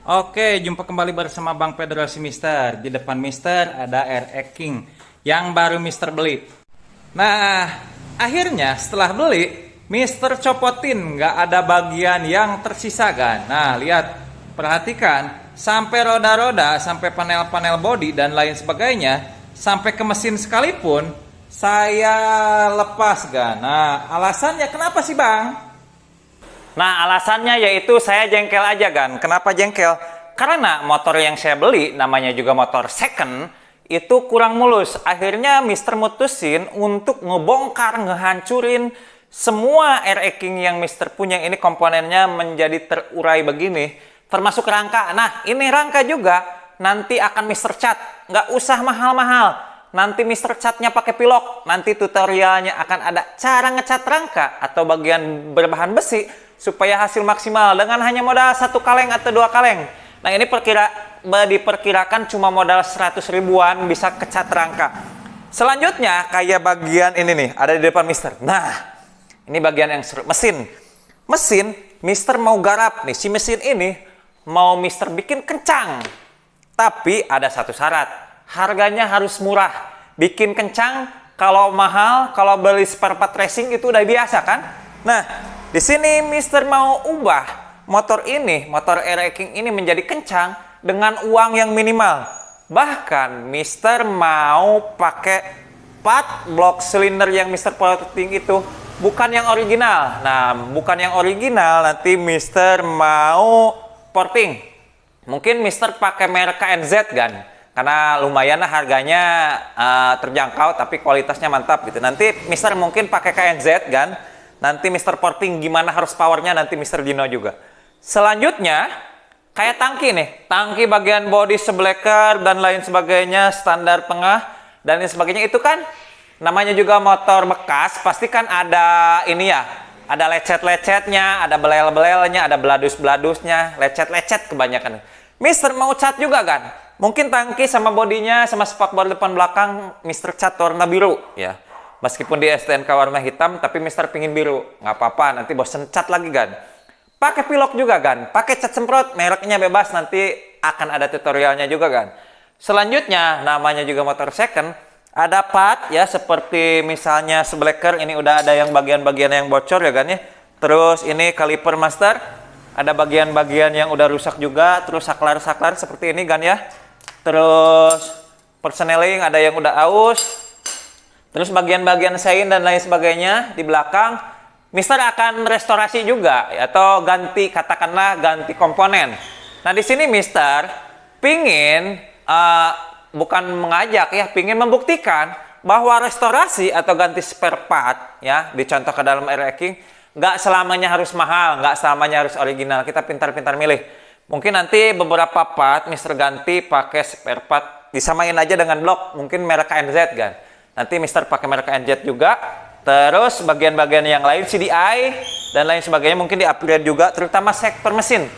Oke, jumpa kembali bersama Bang Pedro si Mister. Di depan Mister ada RX King yang baru Mister beli. Nah, akhirnya setelah beli, Mister copotin nggak ada bagian yang tersisa kan. Nah, lihat, perhatikan, sampai roda-roda, sampai panel-panel body dan lain sebagainya, sampai ke mesin sekalipun, saya lepas kan. Nah, alasannya kenapa sih Bang? Nah, alasannya yaitu saya jengkel aja kan. Kenapa jengkel? Karena motor yang saya beli, namanya juga motor second, itu kurang mulus. Akhirnya Mister mutusin untuk ngebongkar, ngehancurin semua RX King yang Mister punya. Ini komponennya menjadi terurai begini, termasuk rangka. Nah, ini rangka juga nanti akan Mister cat. Nggak usah mahal-mahal. Nanti Mister catnya pakai pilok. Nanti tutorialnya akan ada cara ngecat rangka atau bagian berbahan besi supaya hasil maksimal dengan hanya modal 1 kaleng atau 2 kaleng. Nah, ini diperkirakan cuma modal 100 ribuan bisa kecat rangka. Selanjutnya kayak bagian ini nih, ada di depan Mister. Nah, ini bagian yang seru. Mesin Mister mau garap nih. Si mesin ini mau Mister bikin kencang. Tapi ada satu syarat. Harganya harus murah. Bikin kencang kalau mahal, kalau beli spare part racing itu udah biasa kan? Nah, di sini Mister mau ubah motor ini, motor RX King ini menjadi kencang dengan uang yang minimal. Bahkan Mister mau pakai part block silinder yang Mister porting itu bukan yang original. Nah, bukan yang original, nanti Mister mau porting. Mungkin Mister pakai merek KNZ kan? Karena lumayan lah harganya terjangkau tapi kualitasnya mantap gitu. Nanti Mister mungkin pakai KNZ kan? Nanti Mister porting gimana harus powernya nanti Mister Dino juga. Selanjutnya kayak tangki nih, tangki bagian body sebleker dan lain sebagainya, standar pengah dan lain sebagainya. Itu kan namanya juga motor bekas, pasti kan ada ini ya, ada lecet-lecetnya, ada belel-belelnya, ada beladus-beladusnya, lecet-lecet kebanyakan. Mister mau cat juga kan? Mungkin tangki sama bodinya sama spakbor depan belakang Mister cat warna biru ya. Meskipun di STNK warna hitam, tapi Mister pingin biru. Nggak apa-apa, nanti bosen cat lagi kan. Pakai pilok juga kan. Pakai cat semprot, mereknya bebas. Nanti akan ada tutorialnya juga kan. Selanjutnya, namanya juga motor second. Ada part ya, seperti misalnya sebleker. Ini udah ada yang bagian-bagian yang bocor ya kan ya. Terus ini kaliper master. Ada bagian-bagian yang udah rusak juga. Terus saklar-saklar seperti ini kan ya. Terus persneling ada yang udah aus. Terus bagian-bagian sein dan lain sebagainya di belakang, Mister akan restorasi juga atau ganti, katakanlah ganti komponen. Nah, di sini Mister pingin bukan mengajak ya, pingin membuktikan bahwa restorasi atau ganti spare part ya, dicontoh ke dalam RX King, nggak selamanya harus mahal, nggak selamanya harus original. Kita pintar-pintar milih. Mungkin nanti beberapa part Mister ganti pakai spare part, disamain aja dengan blok, mungkin merek KNZ kan. Nanti Mister pakai merek KNZ juga. Terus bagian-bagian yang lain CDI dan lain sebagainya mungkin di-upgrade juga, terutama sektor mesin.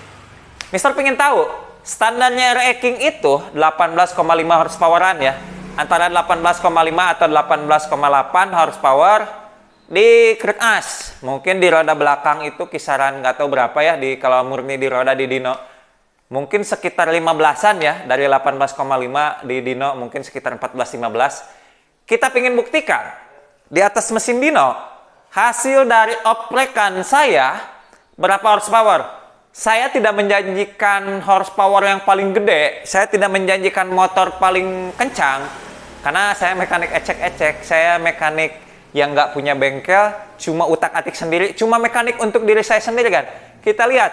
Mister pengen tahu standarnya RX King itu 18,5 horsepoweran ya. Antara 18,5 atau 18,8 horsepower di krek as. Mungkin di roda belakang itu kisaran nggak tahu berapa ya, di kalau murni di roda di Dino. Mungkin sekitar 15-an ya, dari 18,5 di Dino mungkin sekitar 14-15. Kita ingin buktikan di atas mesin Dino hasil dari oprekan saya berapa horsepower. Saya tidak menjanjikan horsepower yang paling gede, saya tidak menjanjikan motor paling kencang karena saya mekanik ecek-ecek, saya mekanik yang nggak punya bengkel, cuma utak-atik sendiri, cuma mekanik untuk diri saya sendiri kan. Kita lihat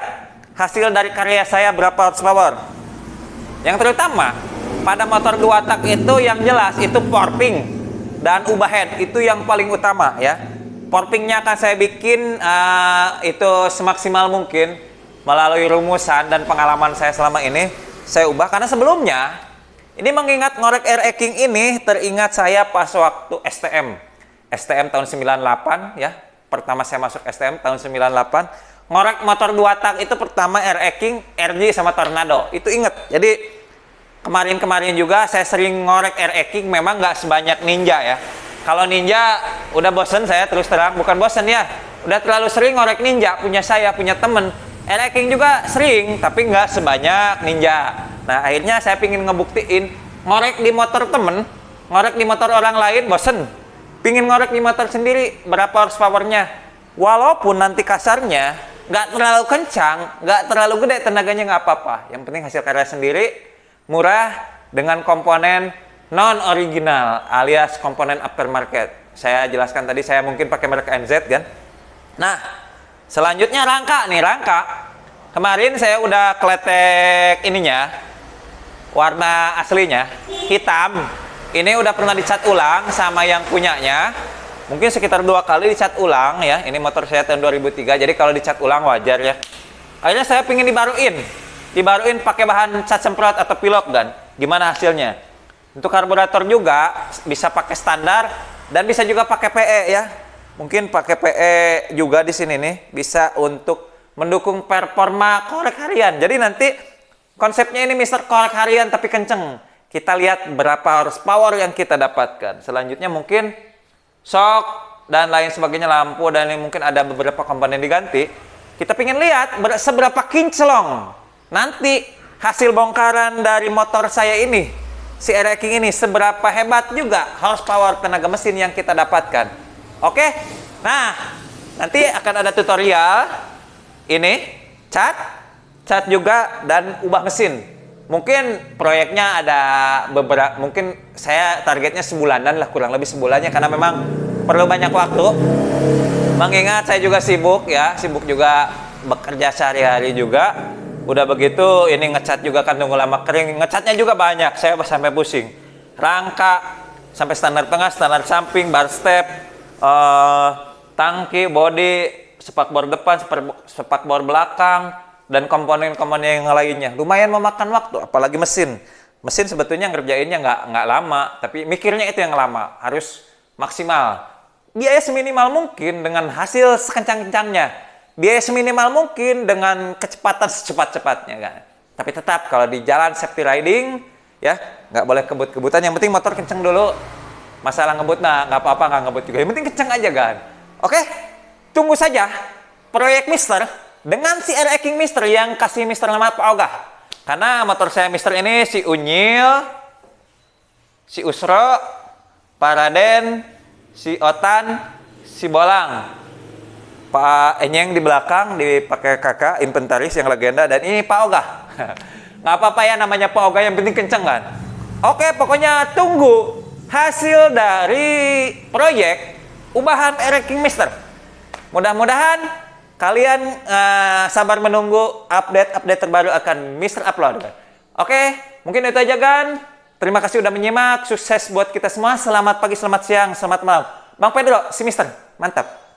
hasil dari karya saya berapa horsepower. Yang terutama pada motor 2 tak itu yang jelas itu porting dan ubah head itu yang paling utama ya. Portingnya akan saya bikin itu semaksimal mungkin melalui rumusan dan pengalaman saya selama ini. Saya ubah karena sebelumnya ini mengingat ngorek RX King ini teringat saya pas waktu STM tahun 98 ya. Pertama saya masuk STM tahun 98 ngorek motor 2 tak itu pertama RX King, RG sama Tornado. Itu inget. Jadi kemarin-kemarin juga saya sering ngorek RX King, memang nggak sebanyak Ninja ya. Kalau Ninja udah bosen saya terus terang, bukan bosen ya. Udah terlalu sering ngorek Ninja, punya saya, punya temen. Ereking juga sering, tapi nggak sebanyak Ninja. Nah, akhirnya saya pingin ngebuktiin, ngorek di motor temen, ngorek di motor orang lain, bosen. Pingin ngorek di motor sendiri, berapa horsepower-nya. Walaupun nanti kasarnya, nggak terlalu kencang, nggak terlalu gede, tenaganya nggak apa-apa. Yang penting hasil karya sendiri, murah, dengan komponen non-original, alias komponen aftermarket. Saya jelaskan tadi, saya mungkin pakai merek NZ kan. Nah, selanjutnya rangka nih, rangka. Kemarin saya udah kletek ininya, warna aslinya, hitam. Ini udah pernah dicat ulang sama yang punyanya. Mungkin sekitar 2 kali dicat ulang ya. Ini motor saya tahun 2003, jadi kalau dicat ulang wajar ya. Akhirnya saya pingin dibaruin pakai bahan cat semprot atau pilok dan gimana hasilnya? Untuk karburator juga bisa pakai standar dan bisa juga pakai PE ya. Mungkin pakai PE juga di sini nih bisa untuk mendukung performa korek harian. Jadi nanti konsepnya ini Mister korek harian tapi kenceng. Kita lihat berapa horsepower yang kita dapatkan. Selanjutnya mungkin shock dan lain sebagainya, lampu dan mungkin ada beberapa komponen diganti. Kita pengen lihat seberapa kinclong nanti hasil bongkaran dari motor saya ini, si Ereking ini, seberapa hebat juga horsepower tenaga mesin yang kita dapatkan. Oke, nah nanti akan ada tutorial ini cat juga dan ubah mesin. Mungkin proyeknya ada beberapa, mungkin saya targetnya sebulanan lah, kurang lebih sebulannya, karena memang perlu banyak waktu. Mengingat saya juga sibuk ya, sibuk juga bekerja sehari-hari juga. Udah begitu ini ngecat juga kan tunggu lama kering, ngecatnya juga banyak, saya sampai pusing. Rangka sampai standar tengah, standar samping, bar step, tangki, body, spakbor depan, spakbor belakang, dan komponen-komponen yang lainnya. Lumayan memakan waktu, apalagi mesin. Mesin sebetulnya ngerjainnya nggak lama, tapi mikirnya itu yang lama, harus maksimal. Biaya seminimal mungkin dengan hasil sekencang-kencangnya. Biaya seminimal mungkin dengan kecepatan secepat-cepatnya kan. Tapi tetap kalau di jalan safety riding, ya nggak boleh kebut-kebutan. Yang penting motor kenceng dulu. Masalah ngebut, nah nggak apa-apa nggak ngebut juga. Yang penting kenceng aja kan. Oke, tunggu saja proyek Mister dengan si Ereking Mister yang kasih Mister nama Pak Ogah. Karena motor saya Mister ini si Unyil, si Usro, Pak Raden, si Otan, si Bolang, Pak Enyeng di belakang dipakai kakak inventaris yang legenda, dan ini Pak Ogah. Nggak apa-apa ya namanya Pak Ogah, yang penting kenceng kan. Oke, pokoknya tunggu hasil dari proyek ubahan Ereking Mister. Mudah-mudahan kalian sabar menunggu update terbaru akan Mister upload. Oke, mungkin itu aja kan. Terima kasih udah menyimak. Sukses buat kita semua. Selamat pagi, selamat siang, selamat malam. Bang Pedro, si Mister, mantap.